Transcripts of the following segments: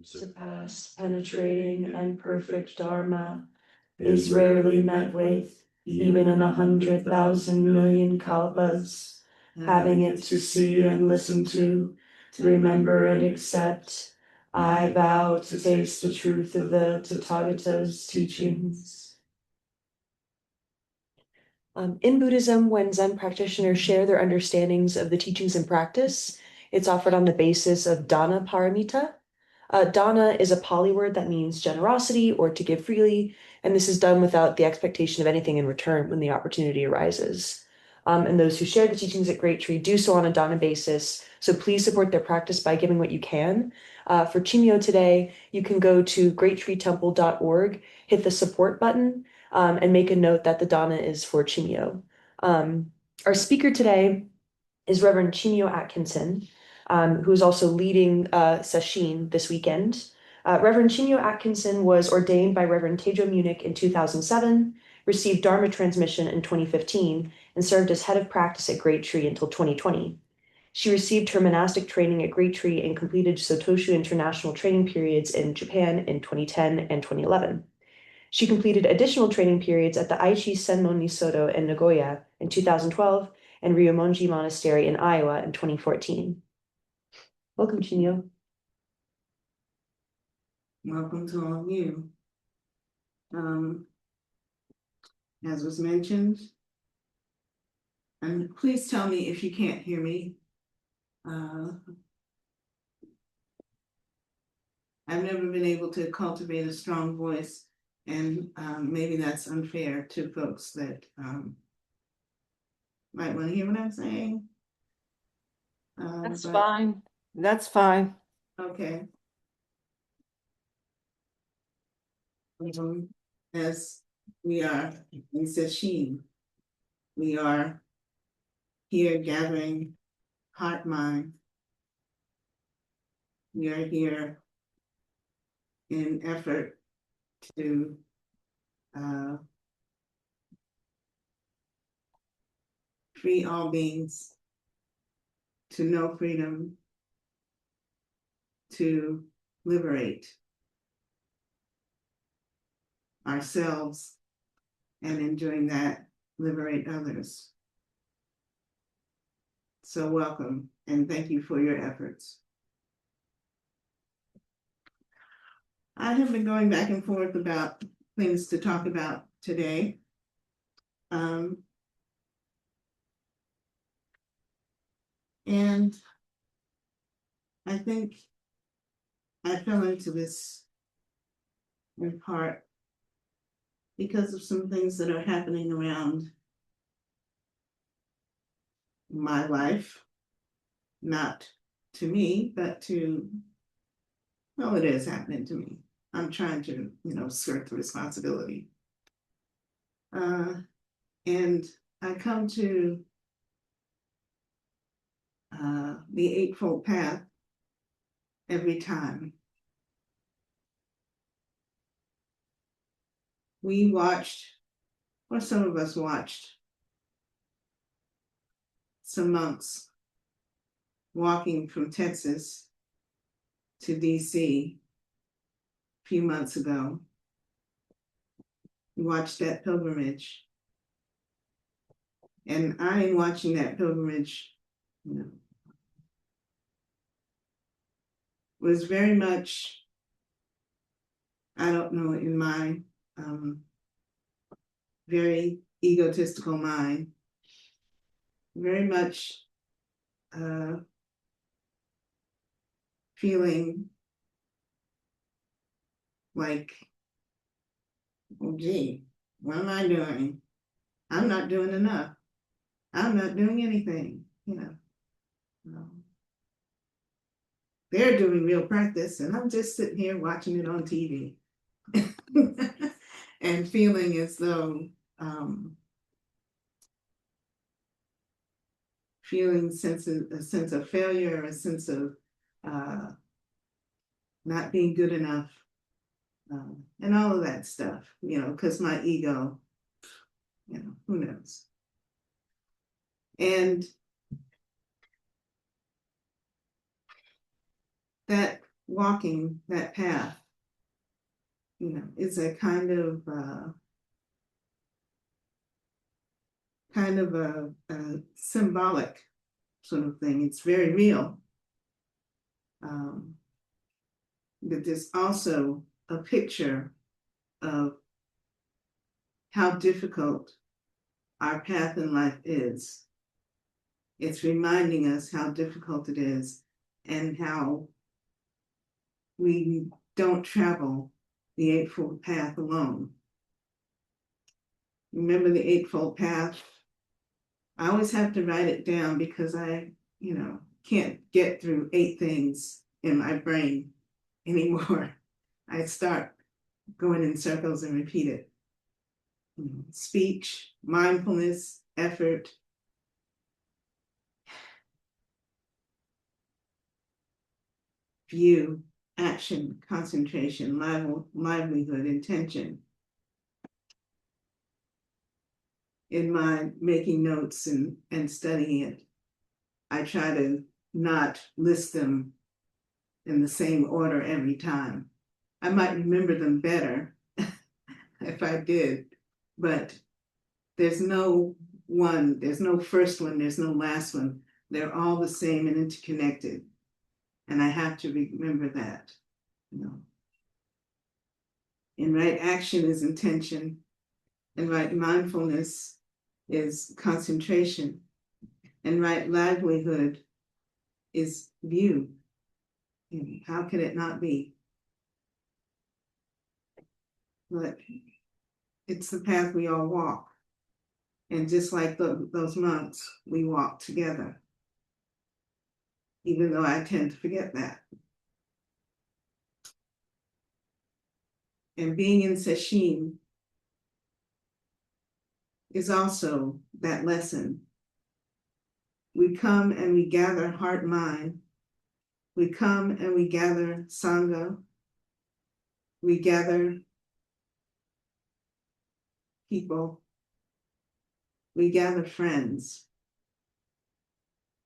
surpass, penetrating and perfect Dharma is rarely met with, even in 100,000 million kalpas. Having it to see and listen to remember and accept, I vow to taste the truth of the Tathagata's teachings. In Buddhism, when Zen practitioners share their understandings of the teachings and practice, it's offered on the basis of dana paramita. Dana is a Pali word that means generosity or to give freely, and this is done without the expectation of anything in return when the opportunity arises. And those who share the teachings at Great Tree do so on a dana basis, so please support their practice by giving what you can. For Chimyo today, you can go to greattreetemple.org, hit the support button, and make a note that the dana is for Chimyo. Our speaker today is Reverend Chimyo Atkinson, who is also leading Sesshin this weekend. Reverend Chimyo Atkinson was ordained by Reverend Teijo Munnich in 2007, received Dharma Transmission in 2015, and served as head of practice at Great Tree until 2020. She received her monastic training at Great Tree and completed Sotoshu International training periods in Japan in 2010 and 2011. She completed additional training periods at the Aichi Senmon Nisodo in Nagoya in 2012 and Ryumonji Monastery in Iowa in 2014. Welcome, Chimyo. Welcome to all of you. As was mentioned, and please tell me if you can't hear me. I've never been able to cultivate a strong voice, and maybe that's unfair to folks that might want to hear what I'm saying. That's fine. That's fine. Okay. As we are in Sesshin, we are here gathering heart mind. We are here in effort to free all beings, to know freedom, to liberate ourselves, and in doing that, liberate others. So welcome, and thank you for your efforts. I have been going back and forth about things to talk about today. And I think I fell into this in part because of some things that are happening around my life, not to me, but to, well, it is happening to me. I'm trying to, skirt the responsibility. And I come to the Eightfold Path every time. We watched, or some of us watched, some monks walking from Texas to DC a few months ago. We watched that pilgrimage. And I am watching that pilgrimage, was very much, I don't know, in my very egotistical mind, very much feeling like, oh gee, what am I doing? I'm not doing enough. I'm not doing anything, They're doing real practice, and I'm just sitting here watching it on TV and feeling as though feeling a sense of failure, a sense of not being good enough, and all of that stuff, because my ego, who knows? And that walking that path, is a kind of a symbolic sort of thing. It's very real. But there's also a picture of how difficult our path in life is. It's reminding us how difficult it is and how we don't travel the Eightfold Path alone. Remember the Eightfold Path? I always have to write it down because I, can't get through 8 things in my brain anymore. I start going in circles and repeat it. Speech, mindfulness, effort, view, action, concentration, livelihood, intention. In my making notes and studying it, I try to not list them in the same order every time. I might remember them better if I did, but there's no first one, there's no last one. They're all the same and interconnected. And I have to remember that, And right action is intention, and right mindfulness is concentration, and right livelihood is view. And how can it not be? But it's the path we all walk. And just like those monks, we walk together. Even though I tend to forget that. And being in sesshin is also that lesson. We come and we gather heart and mind. We come and we gather sangha. We gather people. We gather friends.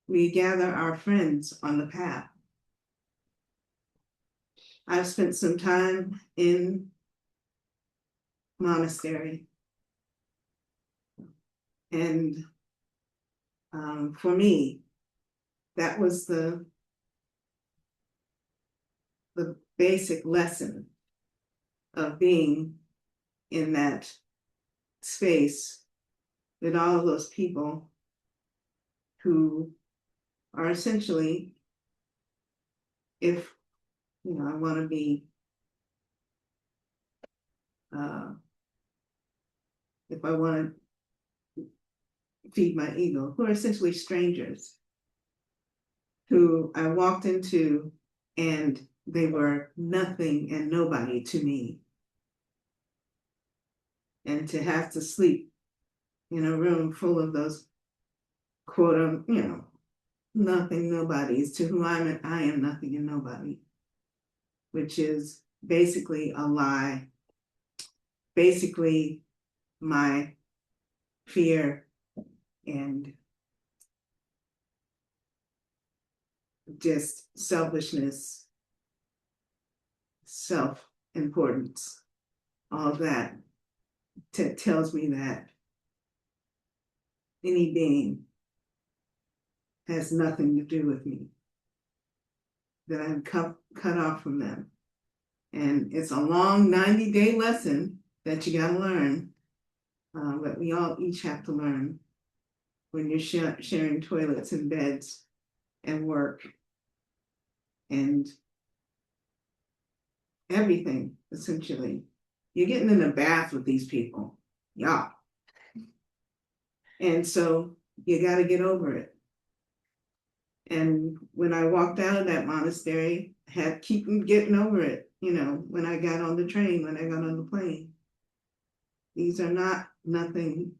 We gather our friends on the path. I've spent some time in monastery. And for me, that was the basic lesson of being in that space with all of those people who are essentially, if I want to be, if I want to feed my ego, who are essentially strangers who I walked into and they were nothing and nobody to me. And to have to sleep in a room full of those quote, nothing nobodies, to whom I am nothing and nobody, which is basically a lie, basically my fear and just selfishness, self-importance, all that tells me that any being has nothing to do with me, that I'm cut off from them. And it's a long 90-day lesson that you gotta learn, but we all each have to learn when you're sharing toilets and beds and work and everything, essentially. You're getting in a bath with these people, yeah. And so you gotta get over it. And when I walked out of that monastery, I had to keep getting over it, when I got on the train, when I got on the plane. These are not nothing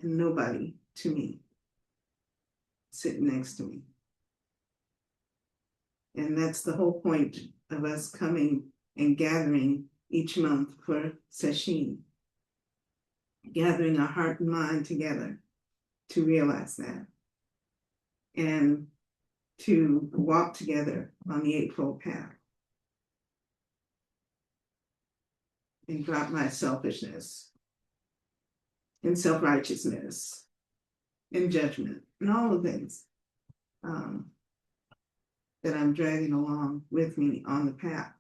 and nobody to me, sitting next to me. And that's the whole point of us coming and gathering each month for sesshin, gathering our heart and mind together to realize that. And to walk together on the Eightfold Path. and drop my selfishness and self-righteousness and judgment and all the things that I'm dragging along with me on the path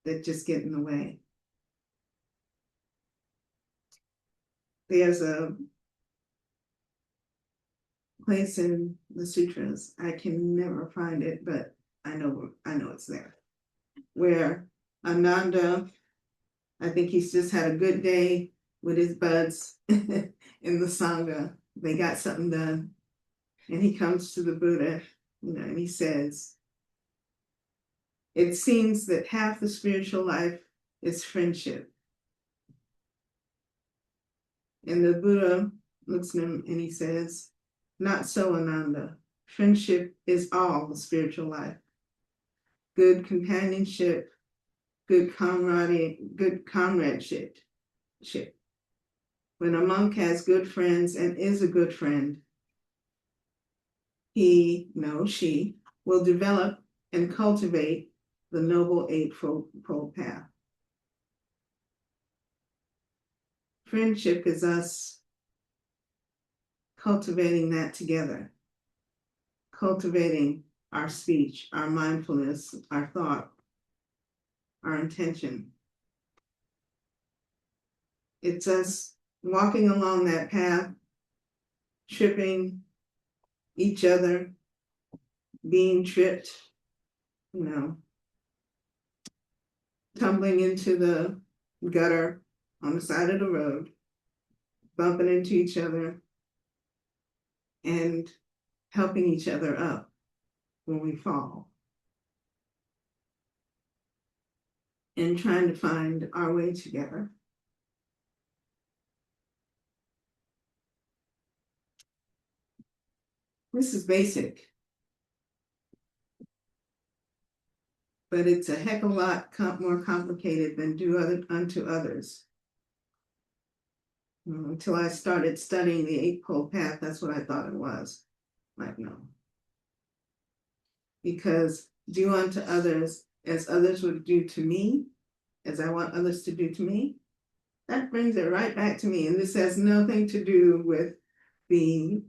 that just get in the way. There's a place in the sutras, I can never find it, but I know it's there, where Ananda, I think he's just had a good day with his buds in the sangha. They got something done, and he comes to the Buddha, and he says, "It seems that half the spiritual life is friendship." And the Buddha looks at him and he says, "Not so, Ananda. Friendship is all the spiritual life. Good companionship, good camaraderie, good comradeship. When a monk has good friends and is a good friend, she will develop and cultivate the Noble Eightfold Path." Friendship is us cultivating that together, cultivating our speech, our mindfulness, our thought, our intention. It's us walking along that path, tripping each other, being tripped, tumbling into the gutter on the side of the road, bumping into each other, and helping each other up when we fall, and trying to find our way together. This is basic, but it's a heck of a lot more complicated than do unto others. Until I started studying the Eightfold Path, that's what I thought it was. Like, no. Because do unto others as others would do to me, as I want others to do to me, that brings it right back to me. And this has nothing to do with the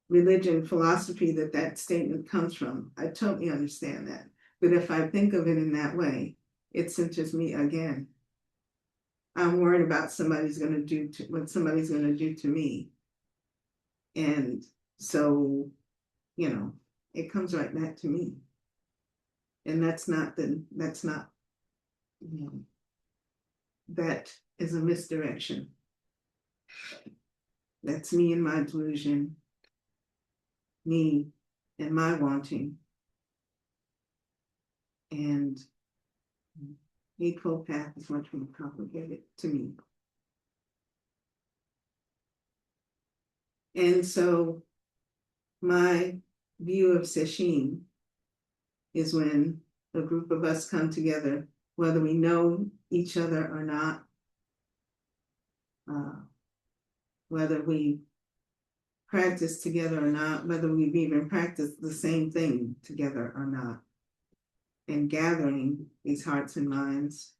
religion, philosophy that statement comes from. I totally understand that. But if I think of it in that way, it centers me again. I'm worried about what somebody's going to do to me. And so, it comes right back to me. And that is a misdirection. That's me and my delusion, me and my wanting. And Eightfold Path is much more complicated to me. And so my view of Sesshin is when a group of us come together, whether we know each other or not, whether we practice together or not, whether we've even practiced the same thing together or not, and gathering these hearts and minds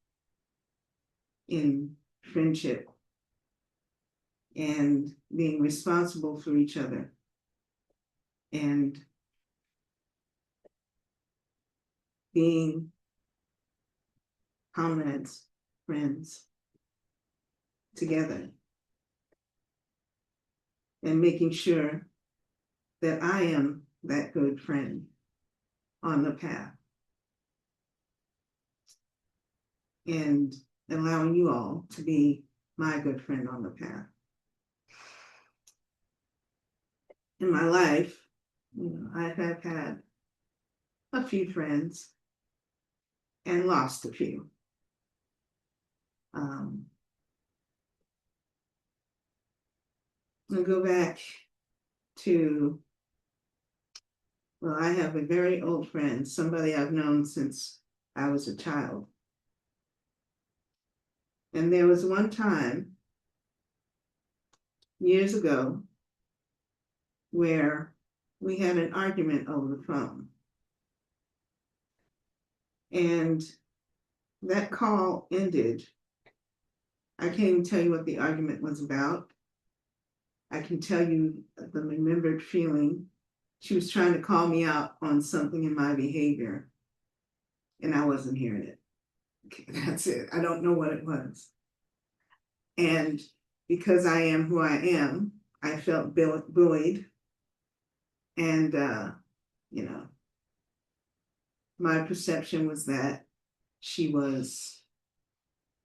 in friendship and being responsible for each other and being comrades, friends together, and making sure that I am that good friend on the path, and allowing you all to be my good friend on the path. In my life, I have had a few friends and lost a few. I'll go back to, I have a very old friend, somebody I've known since I was a child. And there was one time, years ago, where we had an argument over the phone. And that call ended. I can't even tell you what the argument was about. I can tell you the remembered feeling. She was trying to call me out on something in my behavior, and I wasn't hearing it. Okay, that's it. I don't know what it was. And because I am who I am, I felt bullied. And, you know, my perception was that she was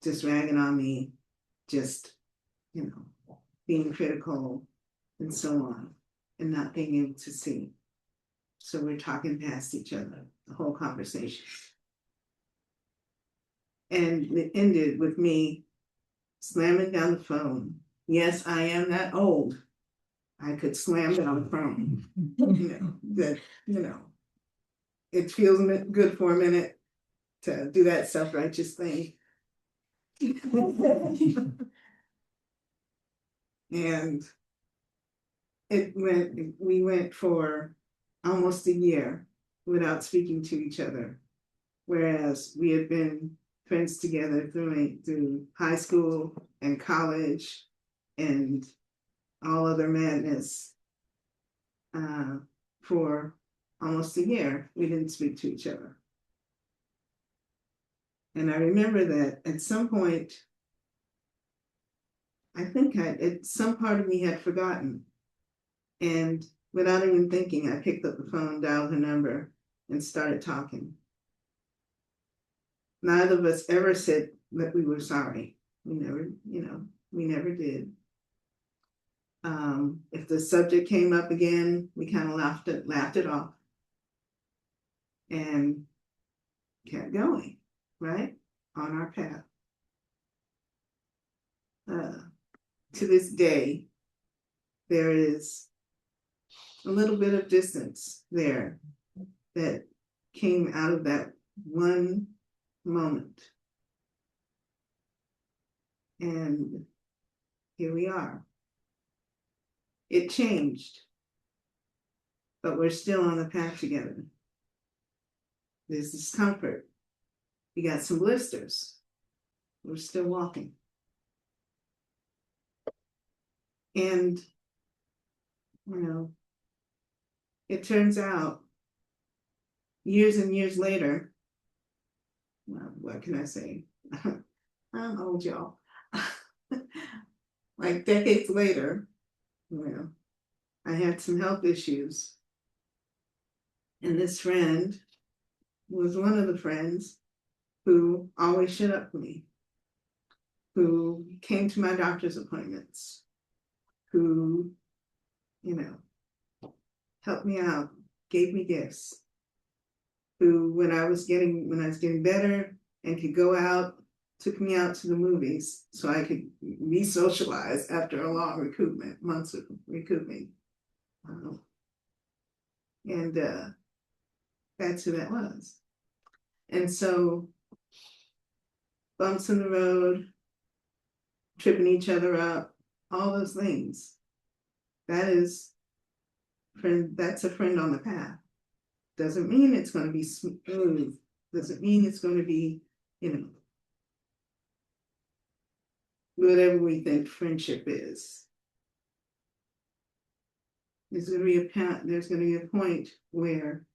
just ragging on me, just, you know, being critical and so on, and not being able to see. So we're talking past each other, the whole conversation. And it ended with me slamming down the phone. Yes, I am that old. I could slam down the phone. It feels good for a minute to do that self-righteous thing. And we went for almost a year without speaking to each other, whereas we had been friends together through high school and college and all other madness. For almost a year, we didn't speak to each other. And I remember that at some point, I think some part of me had forgotten. And without even thinking, I picked up the phone, dialed her number, and started talking. Neither of us ever said that we were sorry. We never did. If the subject came up again, we kind of laughed it off and kept going, right, on our path. To this day, there is a little bit of distance there that came out of that one moment. And here we are. It changed, but we're still on the path together. There's discomfort. We got some blisters. We're still walking. And, it turns out years and years later, well, what can I say? I'm old, y'all. Like decades later, I had some health issues. And this friend was one of the friends who always showed up for me, who came to my doctor's appointments, who, helped me out, gave me gifts, who, when I was getting better and could go out, took me out to the movies so I could re-socialize after a long recoupment, months of recouping. And that's who that was. And so bumps in the road, tripping each other up, all those things. That's a friend on the path. Doesn't mean it's going to be smooth. Doesn't mean it's going to be, whatever we think friendship is. There's going to be a point where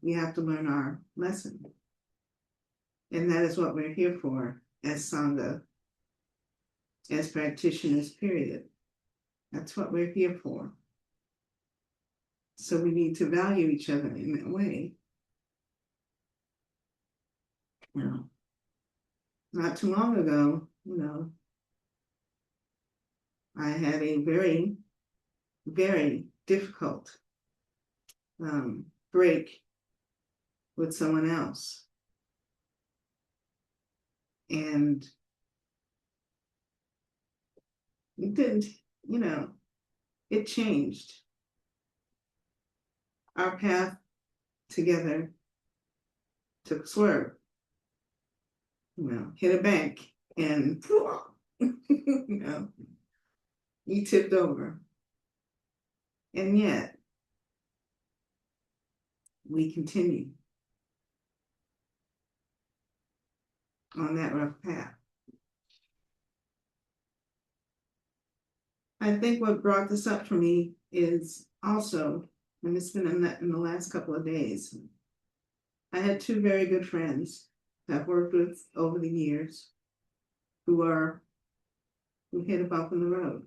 we have to learn our lesson. And that is what we're here for as sangha, as practitioners, period. That's what we're here for. So we need to value each other in that way. Not too long ago, I had a very, very difficult break with someone else. And it didn't, it changed. Our path together took a swerve, hit a bank, and he tipped over. And yet, we continue. on that rough path. I think what brought this up for me is also, and it's been in the last couple of days, I had two very good friends that I've worked with over the years who hit a bump in the road,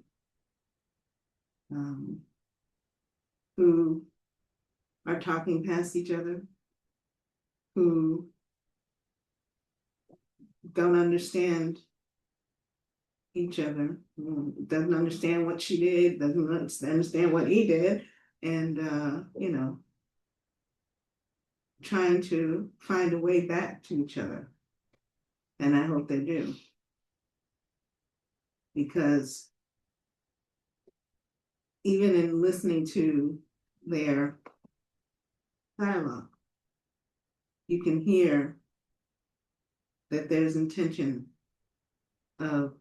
who are talking past each other, who don't understand each other, doesn't understand what she did, doesn't understand what he did, and trying to find a way back to each other. And I hope they do. Because even in listening to their dialogue, you can hear that there's intention of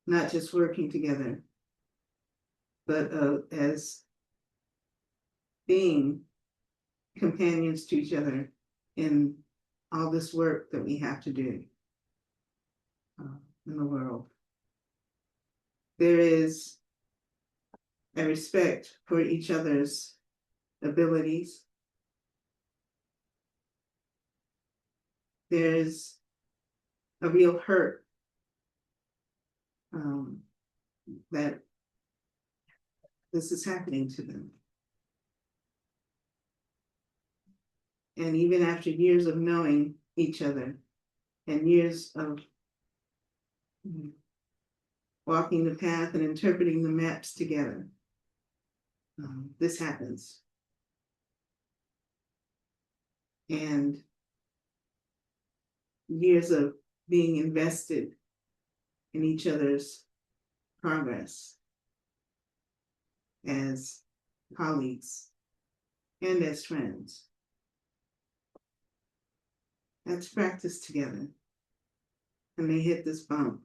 not just working together, but as being companions to each other in all this work that we have to do in the world. There is a respect for each other's abilities. There's a real hurt that this is happening to them. And even after years of knowing each other and years of walking the path and interpreting the maps together, this happens. And years of being invested in each other's progress as colleagues and as friends. That's practiced together. And they hit this bump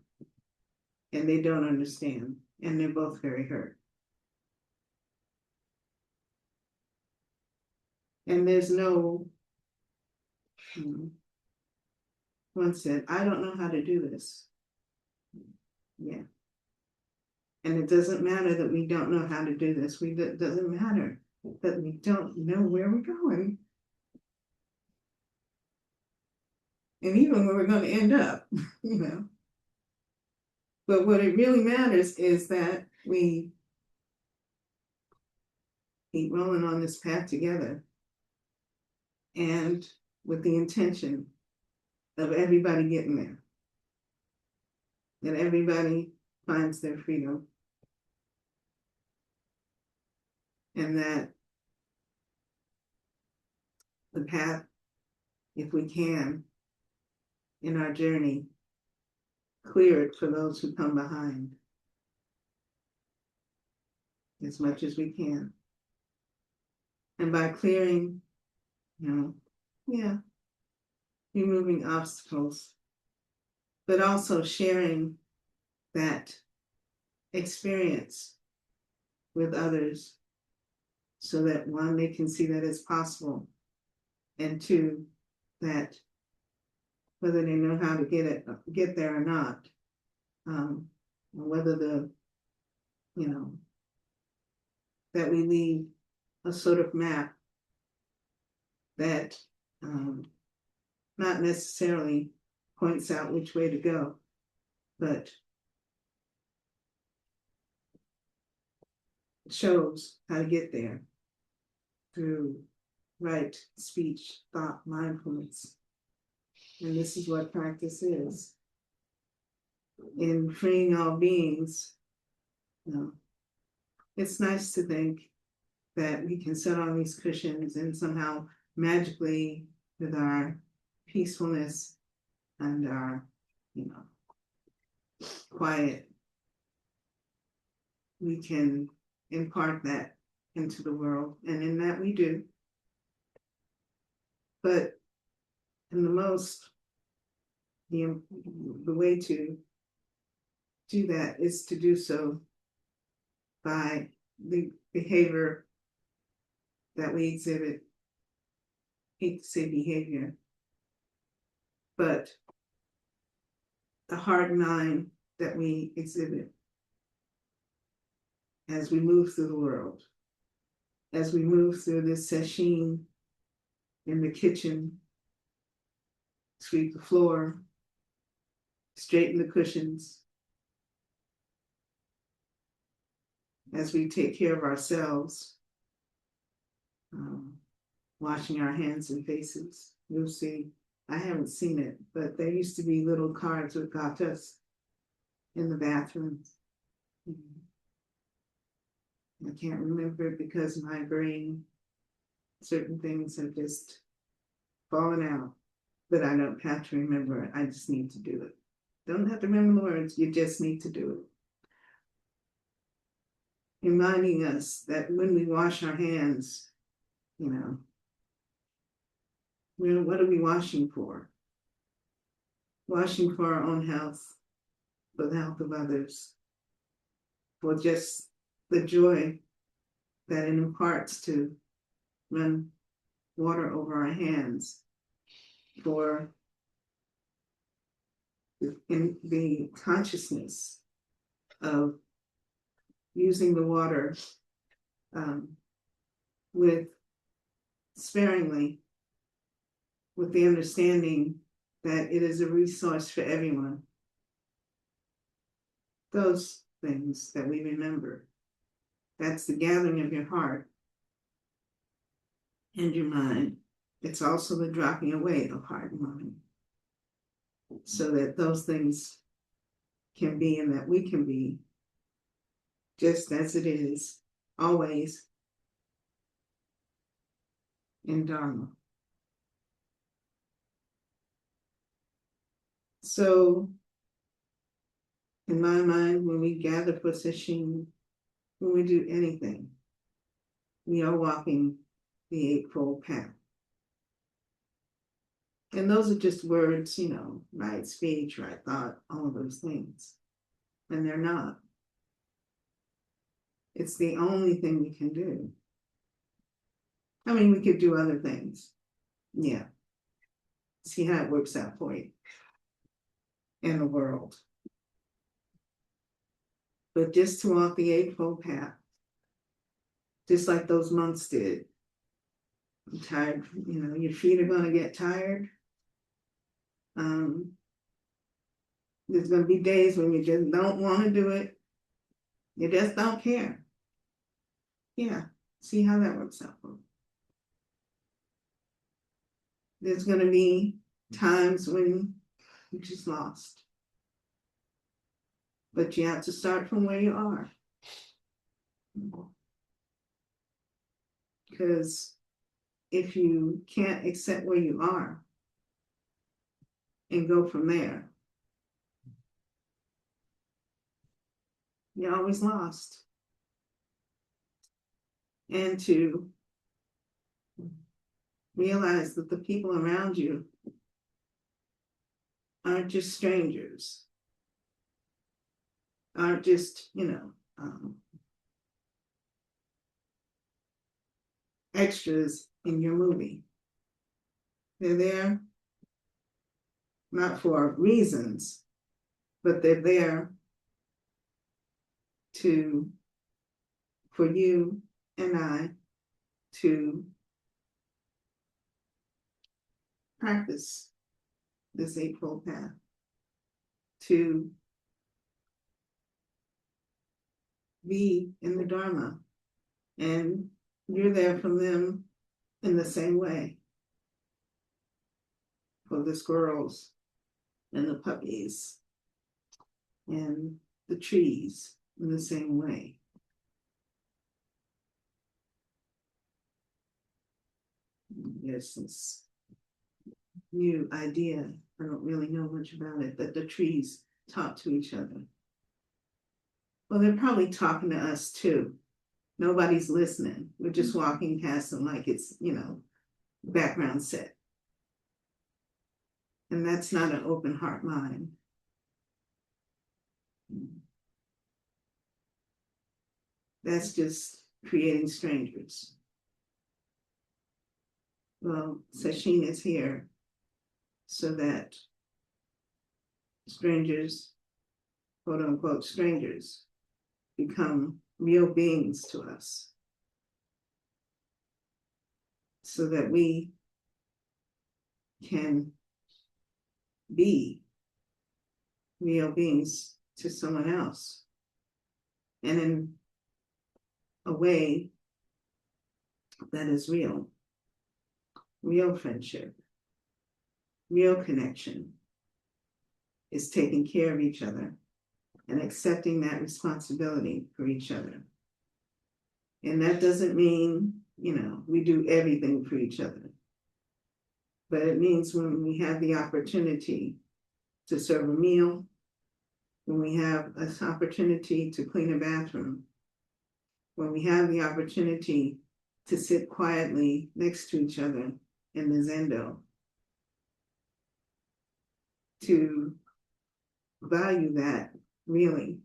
and they don't understand, and they're both very hurt. And there's no, one said, I don't know how to do this. Yeah. And it doesn't matter that we don't know how to do this. It doesn't matter that we don't know where we're going. And even where we're going to end up, But what it really matters is that we keep rolling on this path together, and with the intention of everybody getting there, that everybody finds their freedom, and that the path, if we can, in our journey, clear it for those who come behind as much as we can. And by clearing, removing obstacles, but also sharing that experience with others so that one, they can see that it's possible, and two, that whether they know how to get there or not, whether that we leave a sort of map that not necessarily points out which way to go, but shows how to get there through right speech, thought, mindfulness. And this is what practice is. In freeing all beings, it's nice to think that we can sit on these cushions and somehow magically, with our peacefulness and our, quiet, we can impart that into the world. And in that we do. But in the way to do that is to do so by the behavior that we exhibit. I hate to say behavior, but the heart mind that we exhibit as we move through the world, as we move through this sesshin in the kitchen, sweep the floor, straighten the cushions, as we take care of ourselves, washing our hands and faces. You'll see, I haven't seen it, but there used to be little cards with gatas in the bathrooms. I can't remember it because my brain, certain things have just fallen out, but I don't have to remember it. I just need to do it. Don't have to remember the words, you just need to do it. Reminding us that when we wash our hands, what are we washing for? Washing for our own health, for the health of others, for just the joy that it imparts to run water over our hands, for in the consciousness of using the water with sparingly, with the understanding that it is a resource for everyone. Those things that we remember. That's the gathering of your heart and your mind. It's also the dropping away of heart and mind, so that those things can be and that we can be just as it is, always in Dharma. So, in my mind, when we gather for sesshin, when we do anything, we are walking the Eightfold Path. And those are just words, right speech, right thought, all of those things. And they're not. It's the only thing we can do. I mean, we could do other things. Yeah. See how it works out for you in the world. But just to walk the Eightfold Path, just like those monks did. I'm tired, your feet are going to get tired. There's going to be days when you just don't want to do it. You just don't care. Yeah, see how that works out for you. There's going to be times when you're just lost. But you have to start from where you are. Because if you can't accept where you are and go from there, you're always lost. And to realize that the people around you aren't just strangers, aren't just, extras in your movie. They're there not for reasons, but they're there for you and I to practice this Eightfold Path, to be in the Dharma, and you're there for them in the same way, for the squirrels and the puppies and the trees in the same way. There's this new idea, I don't really know much about it, that the trees talk to each other. Well, they're probably talking to us too. Nobody's listening. We're just walking past them like it's, background set. And that's not an open heart mind. That's just creating strangers. Well, sesshin is here so that strangers, quote unquote, strangers, become real beings to us, so that we can be real beings to someone else, and in a way that is real friendship, real connection, is taking care of each other and accepting that responsibility for each other. And that doesn't mean, we do everything for each other. But it means when we have the opportunity to serve a meal, when we have an opportunity to clean a bathroom, when we have the opportunity to sit quietly next to each other in the zendo, to value that, really,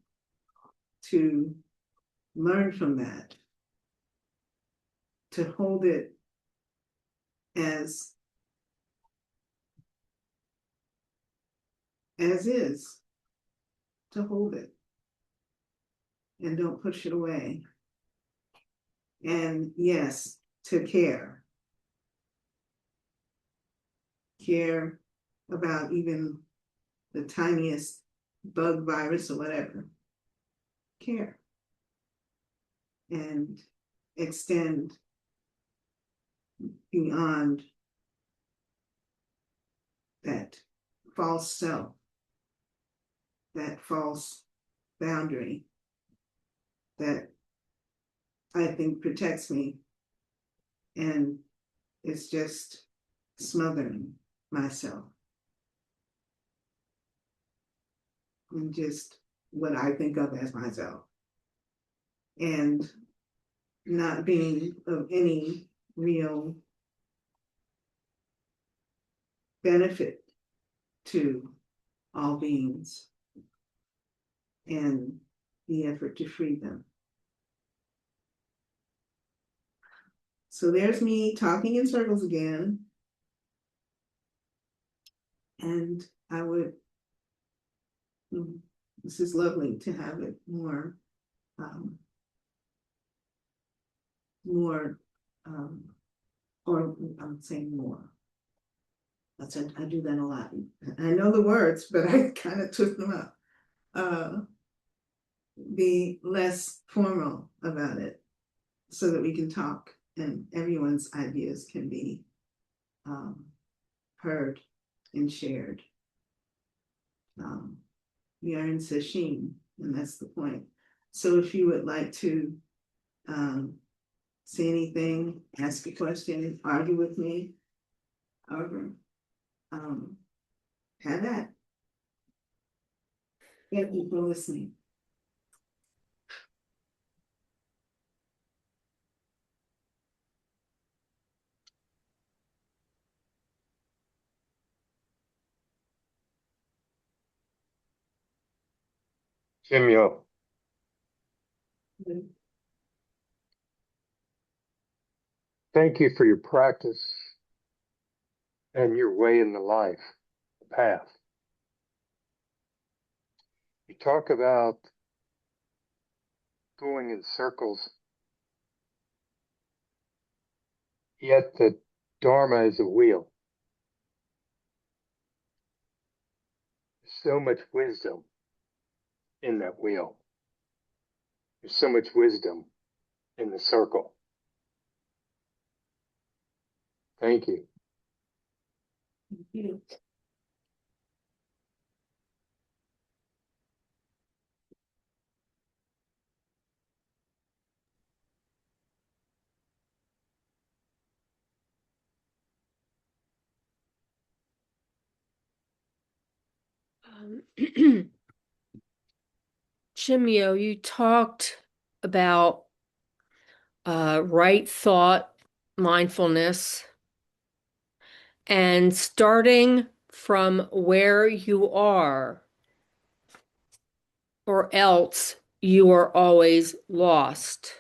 to learn from that, to hold it as is, to hold it and don't push it away. And yes, to care about even the tiniest bug, virus, or whatever. Care and extend beyond that false self, that false boundary that I think protects me and is just smothering myself and just what I think of as myself, and not being of any real benefit to all beings and the effort to free them. So there's me talking in circles again. And I would, this is lovely to have it more, or I'm saying more. I do that a lot. I know the words, but I kind of took them up. Be less formal about it so that we can talk and everyone's ideas can be heard and shared. We are in sesshin, and that's the point. So if you would like to say anything, ask a question, argue with me, however, have that. Thank you for listening. Chimyo, thank you for your practice and your way in the life, the path. You talk about going in circles, yet the Dharma is a wheel. There's so much wisdom in that wheel. There's so much wisdom in the circle. Thank you. Thank you. Chimyo, you talked about right thought, mindfulness, and starting from where you are, or else you are always lost.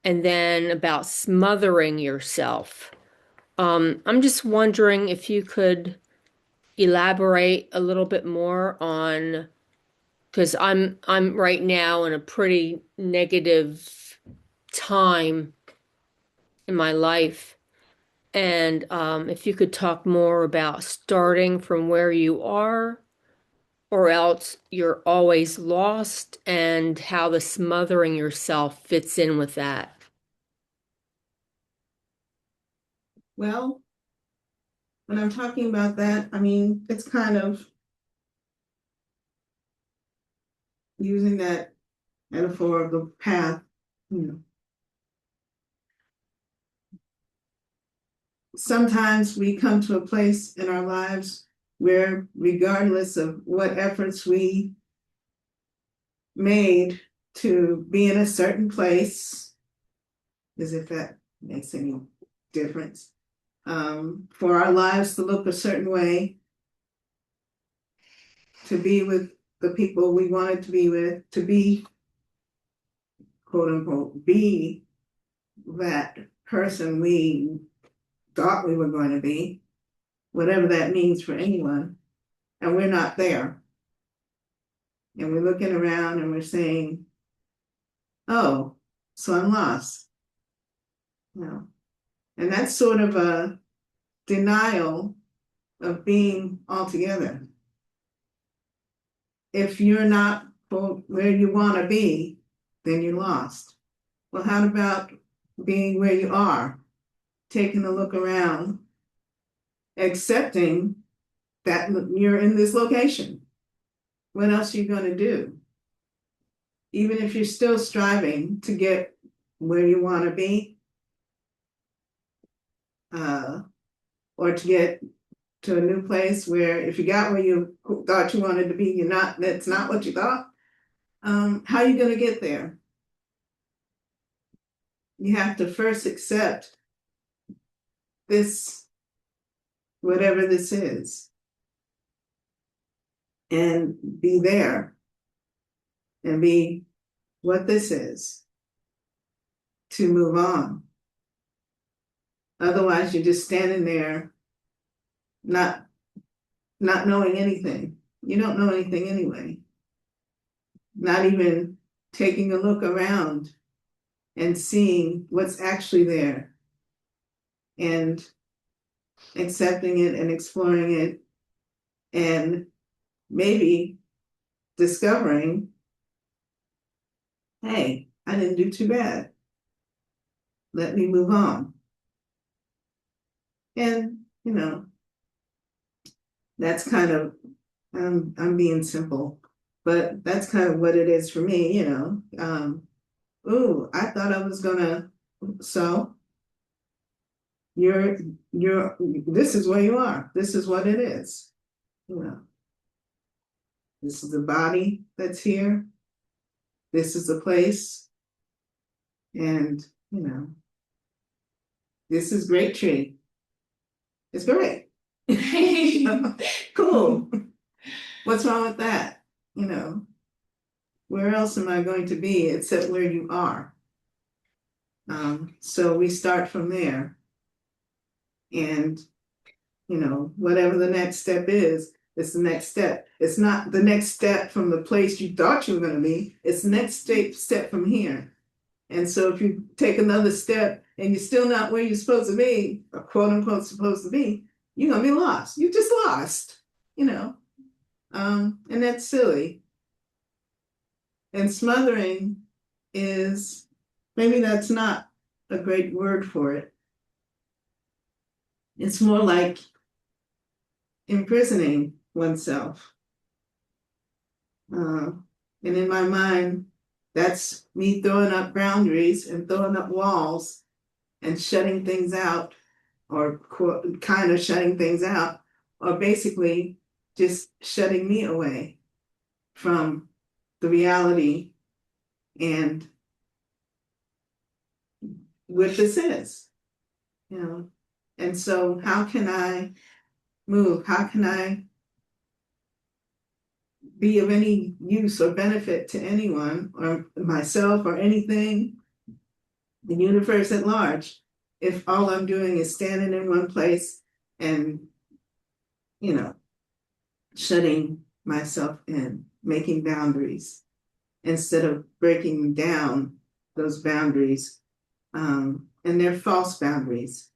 And then about smothering yourself. I'm just wondering if you could elaborate a little bit more on, because I'm right now in a pretty negative time in my life. And if you could talk more about starting from where you are, or else you're always lost, and how the smothering yourself fits in with that. Well, when I'm talking about that, I mean, it's kind of using that metaphor of the path, you know. Sometimes we come to a place in our lives where, regardless of what efforts we made to be in a certain place, as if that makes any difference, for our lives to look a certain way, to be with the people we wanted to be with, to be, quote unquote, be that person we thought we were going to be, whatever that means for anyone, and we're not there. And we're looking around and we're saying, oh, so I'm lost. No. And that's sort of a denial of being altogether. If you're not where you want to be, then you're lost. Well, how about being where you are, taking a look around, accepting that you're in this location? What else are you going to do? Even if you're still striving to get where you want to be, or to get to a new place where if you got where you thought you wanted to be, you're not, that's not what you thought. How are you going to get there? You have to first accept this, whatever this is, and be there and be what this is to move on. Otherwise, you're just standing there, not knowing anything. You don't know anything anyway. Not even taking a look around and seeing what's actually there and accepting it and exploring it and maybe discovering, hey, I didn't do too bad. Let me move on. And, you know, that's kind of, I'm being simple, but that's kind of what it is for me, you know. Ooh, I thought I was gonna, so this is where you are. This is what it is. You know, this is the body that's here. This is the place. And, you know, this is Great Tree. It's great. Cool. What's wrong with that? You know, where else am I going to be except where you are? So we start from there. And, you know, whatever the next step is, it's the next step. It's not the next step from the place you thought you were going to be. It's the next step from here. And so if you take another step and you're still not where you're supposed to be, or quote unquote supposed to be, you're going to be lost. You just lost, you know. And that's silly. And smothering is, maybe that's not a great word for it. It's more like imprisoning oneself. And in my mind, that's me throwing up boundaries and throwing up walls and shutting things out, or kind of shutting things out, or basically just shutting me away from the reality and what this is, you know. And so how can I move? How can I be of any use or benefit to anyone or myself or anything, the universe at large, if all I'm doing is standing in one place and, you know, shutting myself in, making boundaries, instead of breaking down those boundaries. And they're false boundaries,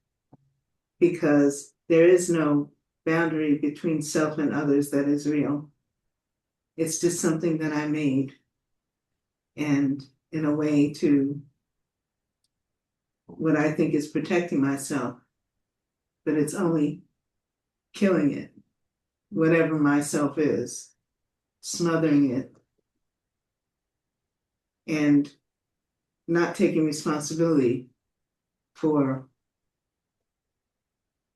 because there is no boundary between self and others that is real. It's just something that I made, and in a way to what I think is protecting myself, but it's only killing it, whatever myself is, smothering it, and not taking responsibility for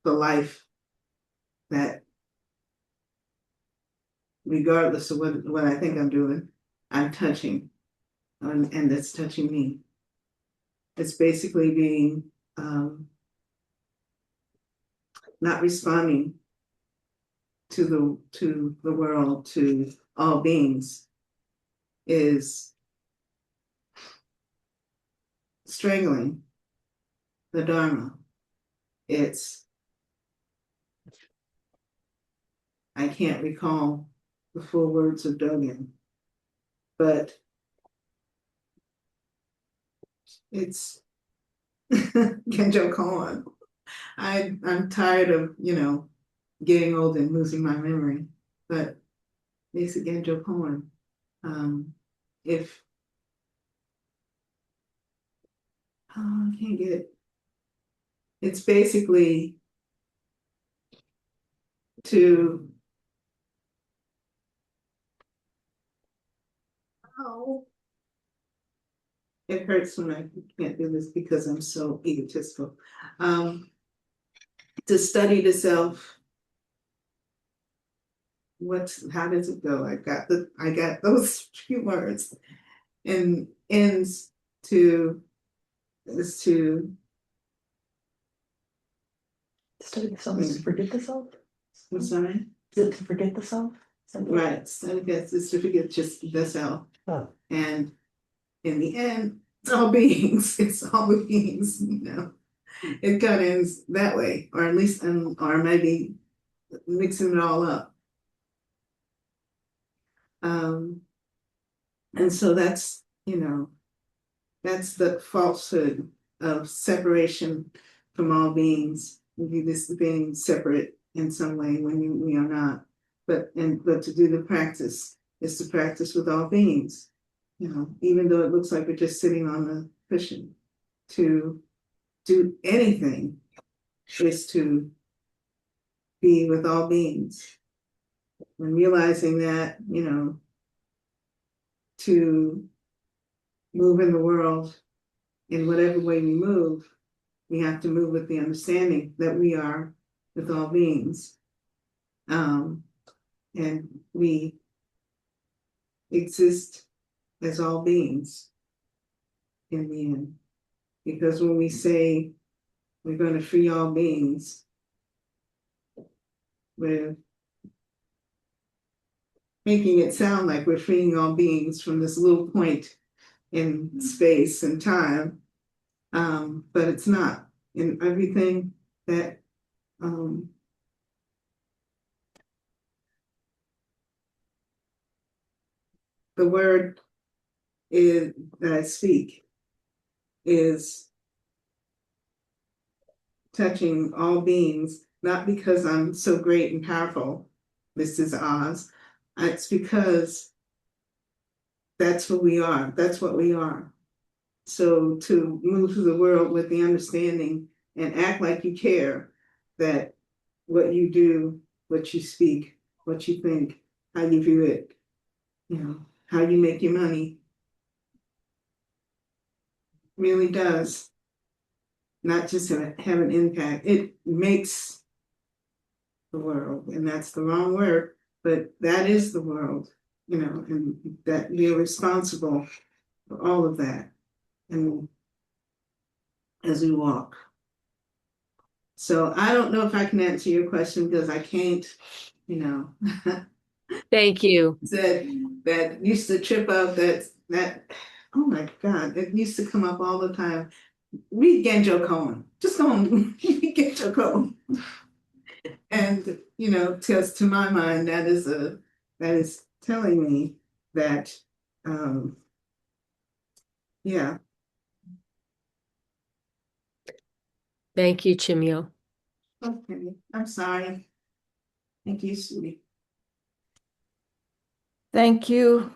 the life that, regardless of what I think I'm doing, I'm touching, and that's touching me. It's basically being not responding to the world, to all beings, is strangling the Dharma. I can't recall the full words of Dogen, but it's Genjo Koan. I'm tired of, getting old and losing my memory, but it's a Genjo Koan. I can't get it. It's basically to it hurts when I can't do this because I'm so egotistical. To study the self. How does it go? I got those few words. And ends is to Study the self is to forget the self? I'm sorry. Is it to forget the self? Right. Study is to forget just the self. Oh. And in the end, it's all beings. It's all beings, It kind of ends that way, or at least, or maybe mixing it all up. And so that's the falsehood of separation from all beings. This being separate in some way when we are not. But to do the practice is to practice with all beings. Even though it looks like we're just sitting on the cushion, to do anything is to be with all beings. And realizing that, to move in the world in whatever way we move, we have to move with the understanding that we are with all beings. And we exist as all beings in the end. Because when we say we're going to free all beings, we're making it sound like we're freeing all beings from this little point in space and time, but it's not. In everything that the word is that I speak is touching all beings, not because I'm so great and powerful, Mrs. Oz. It's because that's what we are. That's what we are. So to move through the world with the understanding and act like you care that what you do, what you speak, what you think, how you view it, how you make your money, really does not just have an impact. It makes the world, and that's the wrong word, but that is the world, and that we are responsible for all of that. And as we walk. So I don't know if I can answer your question because I can't, Thank you. that used to trip up that oh my God, it used to come up all the time. Read Genjo Koan. Just go and read Genjo Koan. And because to my mind, that is telling me that, yeah. Thank you, Chimyo. Okay, I'm sorry. Thank you, sweetie. Thank you,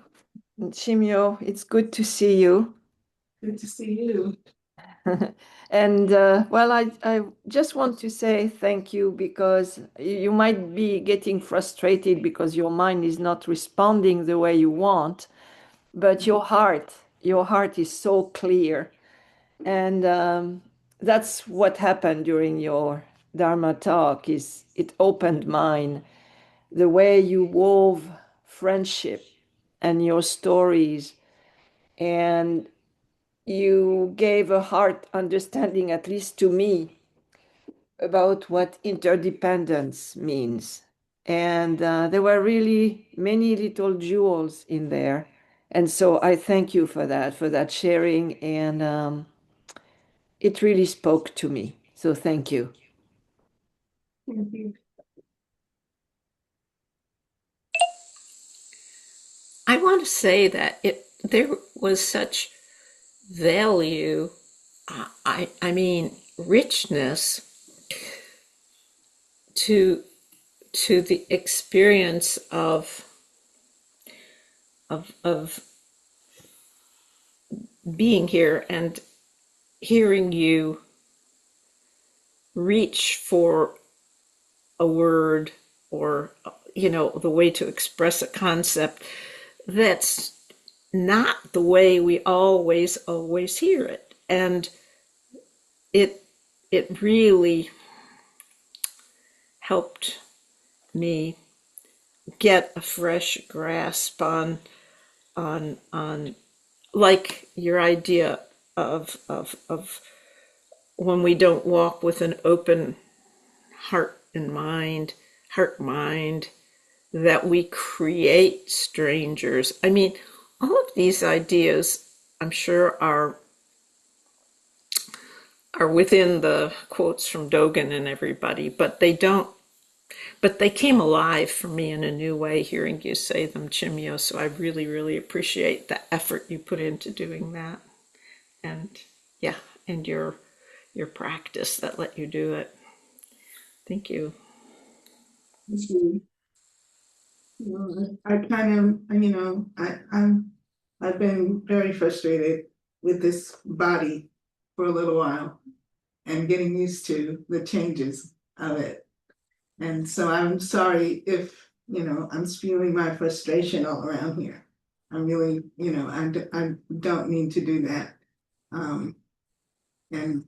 Chimyo. It's good to see you. Good to see you. And well, I just want to say thank you because you might be getting frustrated because your mind is not responding the way you want, but your heart is so clear. And that's what happened during your Dharma talk is it opened mine. The way you wove friendship and your stories, and you gave a heart understanding, at least to me, about what interdependence means. And there were really many little jewels in there. And so I thank you for that sharing. And it really spoke to me. So thank you. Thank you. I want to say that there was such value, I mean richness to the experience of being here and hearing you reach for a word or the way to express a concept that's not the way we always hear it, and it really helped me get a fresh grasp on like your idea of when we don't walk with an open heart mind, that we create strangers. I mean, all of these ideas, I'm sure, are within the quotes from Dogen and everybody, but they came alive for me in a new way hearing you say them, Chimyo. So I really, really appreciate the effort you put into doing that. And yeah, and your practice that let you do it. Thank you. Thank you. I kind of, I've been very frustrated with this body for a little while and getting used to the changes of it. And so I'm sorry if, I'm spewing my frustration all around here. I'm really, I don't mean to do that. And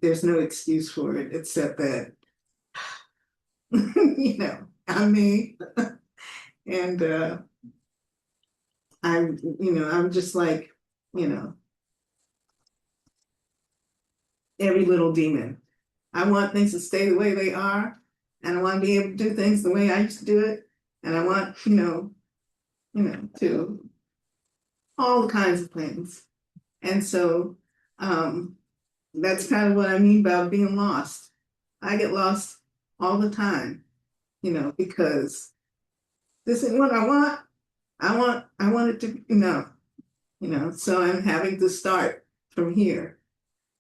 there's no excuse for it except that, I'm me. And I'm just like, every little demon. I want things to stay the way they are, and I want to be able to do things the way I used to do it. And I want, to all kinds of things. And so that's kind of what I mean by being lost. I get lost all the time, because this isn't what I want. I want it to be, so I'm having to start from here.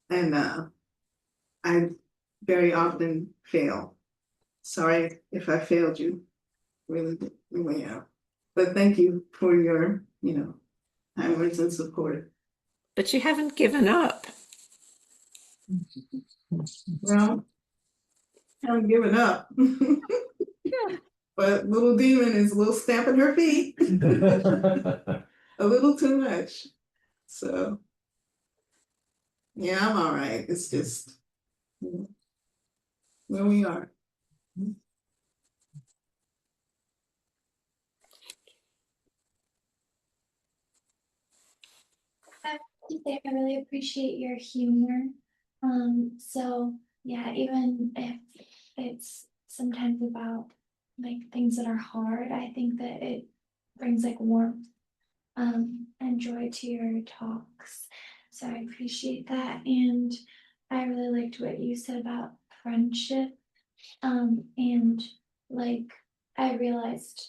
And I very often fail. Sorry if I failed you, really, really out. But thank you for your, kind words and support. But you haven't given up. Well, I haven't given up. But little demon is a little stamping her feet. A little too much. So yeah, I'm all right. It's just where we are. I really appreciate your humor. So yeah, even if it's sometimes about like things that are hard, I think that it brings like warmth and joy to your talks. So I appreciate that. And I really liked what you said about friendship. And like I realized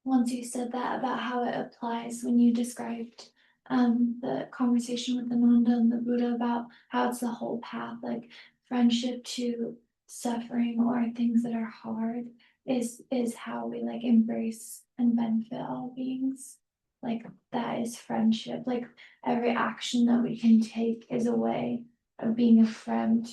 once you said that about how it applies when you described the conversation with Ananda and the Buddha about how it's the whole path, like friendship to suffering or things that are hard is how we like embrace and benefit all beings. Like that is friendship. Like every action that we can take is a way of being a friend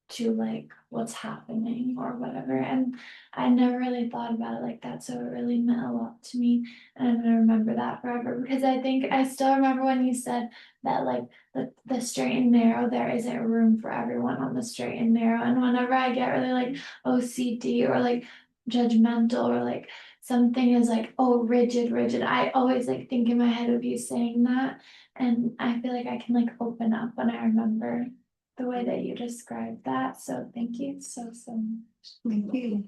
to like what's happening or whatever. And I never really thought about it like that. So it really meant a lot to me. And I'm gonna remember that forever because I think I still remember when you said that like the straight and narrow, there isn't room for everyone on the straight and narrow. And whenever I get really like OCD or like judgmental or like something is like, oh, rigid, I always like think in my head of you saying that. And I feel like I can like open up when I remember the way that you described that. So thank you so much. Thank you.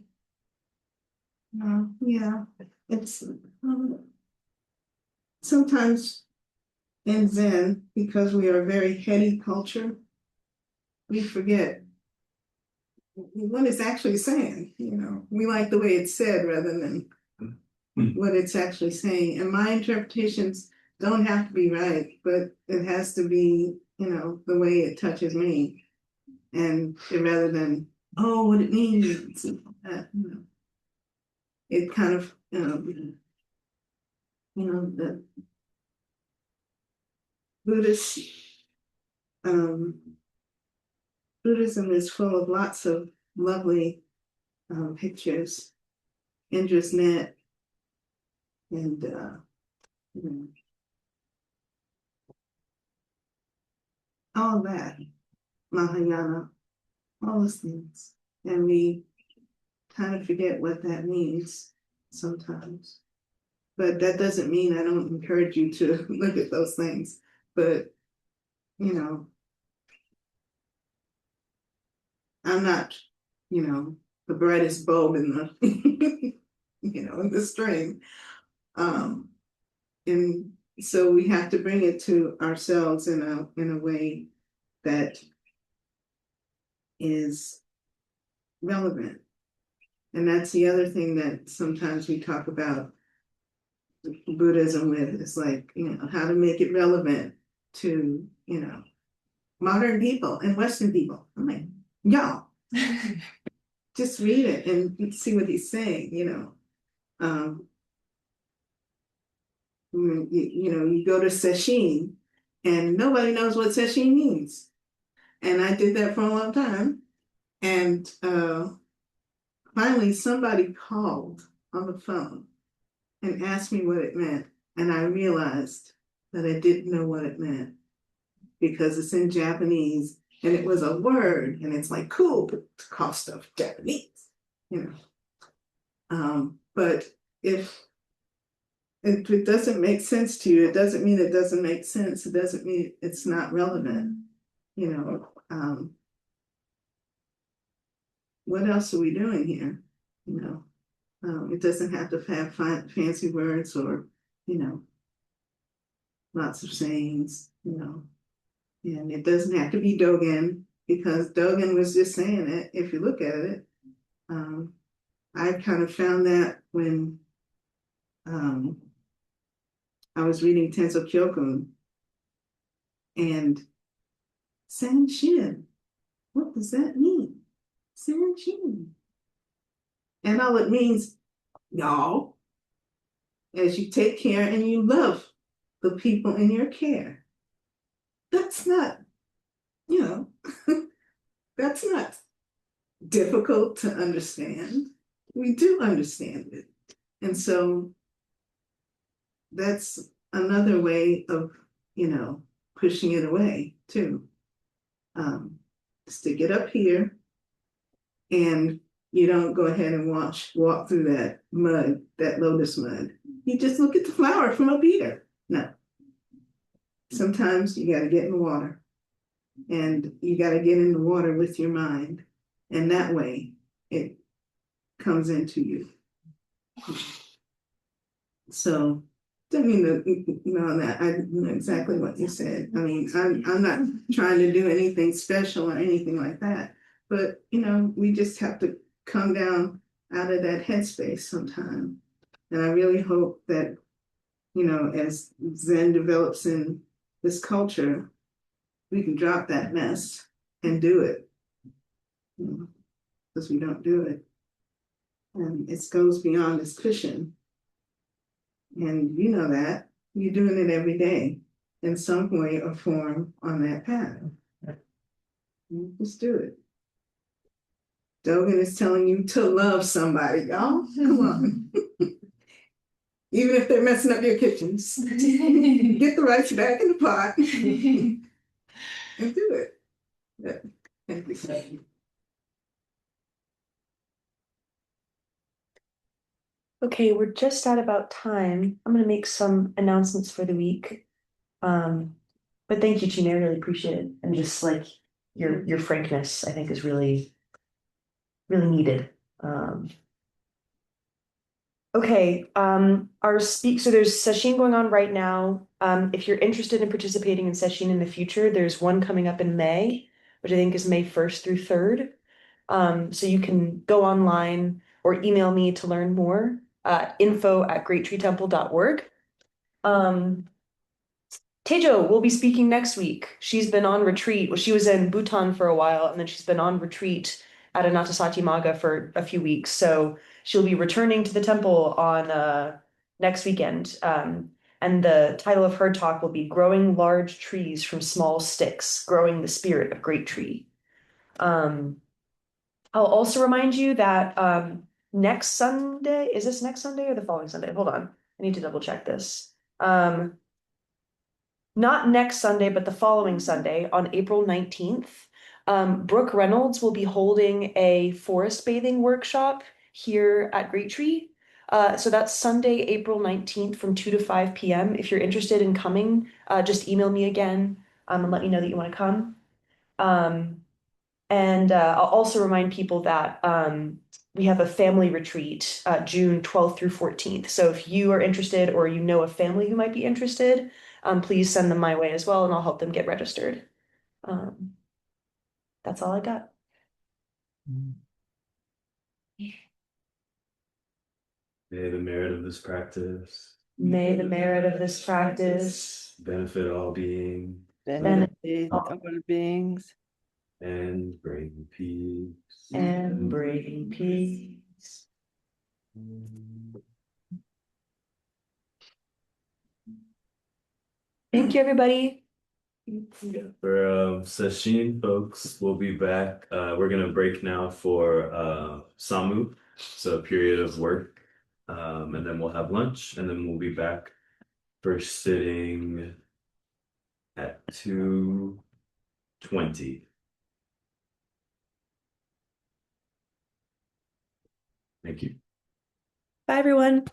Yeah, it's sometimes in Zen, because we are a very heady culture, we forget what it's actually saying. You know, we like the way it's said rather than what it's actually saying. And my interpretations don't have to be right, but it has to be, you know, the way it touches me. And rather than, oh, what it means, you know, it kind of, you know, the Buddhist, Buddhism is full of lots of lovely pictures, Indra's net, and you know, all that, Mahayana, all those things. And we kind of forget what that means sometimes. But that doesn't mean I don't encourage you to look at those things. But, you know, I'm not, you know, the brightest bulb in the, you know, in the string. And so we have to bring it to ourselves in a way that is relevant. And that's the other thing that sometimes we talk about Buddhism with, is like, you know, how to make it relevant to, you know, modern people and Western people. I'm like, y'all, just read it and see what he's saying, you know. You know, you go to sesshin and nobody knows what sesshin means. And I did that for a long time. And finally, somebody called on the phone and asked me what it meant. And I realized that I didn't know what it meant because it's in Japanese and it was a word and it's like, cool, but the cost of Japanese, you know. But if it doesn't make sense to you, it doesn't mean it doesn't make sense. It doesn't mean it's not relevant, you know. What else are we doing here? You know, it doesn't have to have fancy words or, you know, lots of sayings, you know, and it doesn't have to be Dogen because Dogen was just saying it. If you look at it, I kind of found that when I was reading Tenso Kyokun and Sanshin, what does that mean? Sanshin. And all it means, y'all, as you take care and you love the people in your care. That's not, you know, that's not difficult to understand. We do understand it. And so that's another way of, you know, pushing it away too. Stick it up here and you don't go ahead and walk through that mud, that lotus mud. You just look at the flower from up here. No. Sometimes you got to get in the water and you got to get in the water with your mind. And that way it comes into you. So didn't mean to know that. I know exactly what you said. I mean, I'm not trying to do anything special or anything like that. But, you know, we just have to come down out of that headspace sometime. And I really hope that, as Zen develops in this culture, we can drop that mess and do it. Because we don't do it. And it goes beyond this cushion. And you know that. You're doing it every day in some way or form on that path. Just do it. Dogen is telling you to love somebody, y'all. Come on. Even if they're messing up your kitchens, get the rice back in the pot and do it. Yeah. Thank you. Okay, we're just at about time. I'm gonna make some announcements for the week. But thank you, Chimyo, I really appreciate it. And just like your frankness, I think is really, really needed. Okay, so there's sesshin going on right now. If you're interested in participating in sesshin in the future, there's one coming up in May, which I think is May 1st through 3rd. So you can go online or email me to learn more. info@greattreetemple.org. Teijo will be speaking next week. She's been on retreat. Well, she was in Bhutan for a while, and then she's been on retreat at Anatasati Maga for a few weeks. So she'll be returning to the temple on next weekend. And the title of her talk will be Growing Large Trees from Small Sticks, Growing the Spirit of Great Tree. I'll also remind you that next Sunday, is this next Sunday or the following Sunday? Hold on, I need to double check this. Not next Sunday, but the following Sunday on April 19th, Brooke Reynolds will be holding a forest bathing workshop here at Great Tree. So that's Sunday, April 19th from 2 to 5 p.m. If you're interested in coming, just email me again and let me know that you want to come. And I'll also remind people that we have a family retreat June 12th through 14th. So if you are interested or you know a family who might be interested, please send them my way as well, and I'll help them get registered. That's all I got. May the merit of this practice May the merit of this practice benefit all beings Benefit all beings. and bring peace. and bring peace. Thank you, everybody. For sesshin folks, we'll be back. We're gonna break now for Samu, so a period of work. And then we'll have lunch, and then we'll be back for sitting at 2:20. Thank you. Bye, everyone.